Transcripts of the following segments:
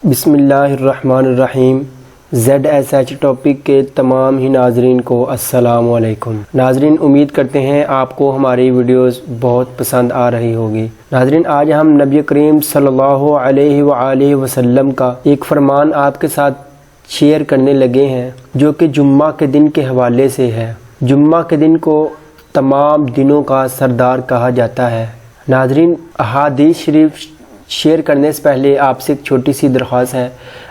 بسم اللہ الرحمن الرحیم۔ ZSH ٹاپک کے تمام ہی ناظرین کو السلام علیکم۔ ناظرین، امید کرتے ہیں آپ کو ہماری ویڈیوز بہت پسند آ رہی ہوگی۔ ناظرین، آج ہم نبی کریم صلی اللہ علیہ وآلہ وسلم کا ایک فرمان آپ کے ساتھ شیئر کرنے لگے ہیں، جو کہ جمعہ کے دن کے حوالے سے ہے۔ جمعہ کے دن کو تمام دنوں کا سردار کہا جاتا ہے۔ ناظرین، احادیث شریف شیئر کرنے سے پہلے آپ سے ایک چھوٹی سی درخواست ہے،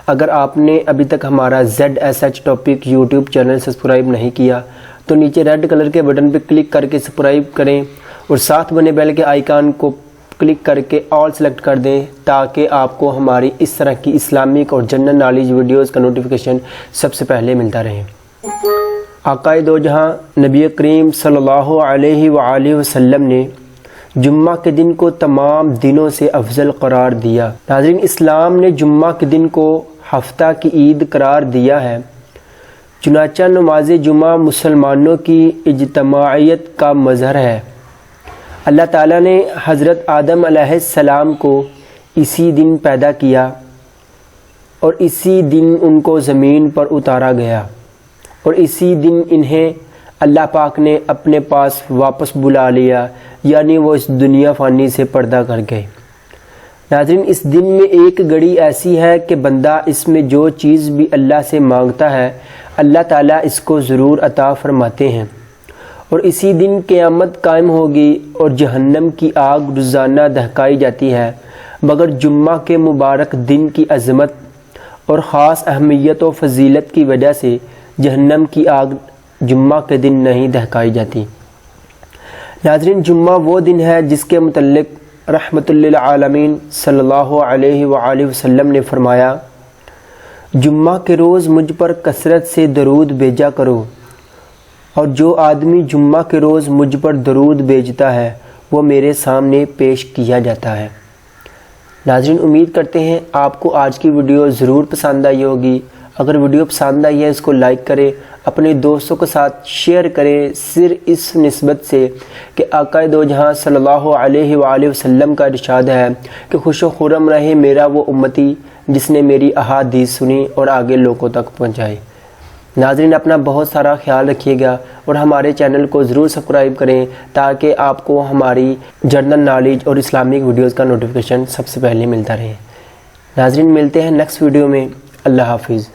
اگر آپ نے ابھی تک ہمارا ZSH topic YouTube channel subscribe نہیں کیا تو نیچے ریڈ کلر کے بٹن پہ کلک کر کے سبسکرائب کریں اور ساتھ بنے بیل کے آئیکن کو کلک کر کے آل سلیکٹ کر دیں، تاکہ آپ کو ہماری اس طرح کی اسلامک اور جنرل نالج ویڈیوز کا نوٹیفیکیشن سب سے پہلے ملتا رہے۔ آقا دو جہاں نبی کریم صلی اللہ علیہ وآلہ وسلم نے جمعہ کے دن کو تمام دنوں سے افضل قرار دیا۔ ناظرین، اسلام نے جمعہ کے دن کو ہفتہ کی عید قرار دیا ہے، چنانچہ نماز جمعہ مسلمانوں کی اجتماعیت کا مظہر ہے۔ اللہ تعالیٰ نے حضرت آدم علیہ السلام کو اسی دن پیدا کیا اور اسی دن ان کو زمین پر اتارا گیا، اور اسی دن انہیں اللہ پاک نے اپنے پاس واپس بلا لیا، یعنی وہ اس دنیا فانی سے پردہ کر گئے۔ ناظرین، اس دن میں ایک گھڑی ایسی ہے کہ بندہ اس میں جو چیز بھی اللہ سے مانگتا ہے اللہ تعالیٰ اس کو ضرور عطا فرماتے ہیں، اور اسی دن قیامت قائم ہوگی اور جہنم کی آگ روزانہ دہکائی جاتی ہے، مگر جمعہ کے مبارک دن کی عظمت اور خاص اہمیت و فضیلت کی وجہ سے جہنم کی آگ جمعہ کے دن نہیں دہکائی جاتی۔ ناظرین، جمعہ وہ دن ہے جس کے متعلق رحمت للعالمین صلی اللہ علیہ وآلہ وسلم نے فرمایا، جمعہ کے روز مجھ پر کثرت سے درود بھیجا کرو، اور جو آدمی جمعہ کے روز مجھ پر درود بھیجتا ہے وہ میرے سامنے پیش کیا جاتا ہے۔ ناظرین، امید کرتے ہیں آپ کو آج کی ویڈیو ضرور پسند آئی ہوگی۔ اگر ویڈیو پسند آئی ہے اس کو لائک کریں، اپنے دوستوں کے ساتھ شیئر کریں، صرف اس نسبت سے کہ آقا دو جہاں صلی اللہ علیہ وآلہ وسلم کا ارشاد ہے کہ خوش و خرم رہے میرا وہ امتی جس نے میری احادیث سنی اور آگے لوگوں تک پہنچائی۔ ناظرین، اپنا بہت سارا خیال رکھیے گا اور ہمارے چینل کو ضرور سبسکرائب کریں، تاکہ آپ کو ہماری جنرل نالج اور اسلامک ویڈیوز کا نوٹیفیکیشن سب سے پہلے ملتا رہے۔ ناظرین، ملتے ہیں نیکسٹ ویڈیو میں۔ اللہ حافظ۔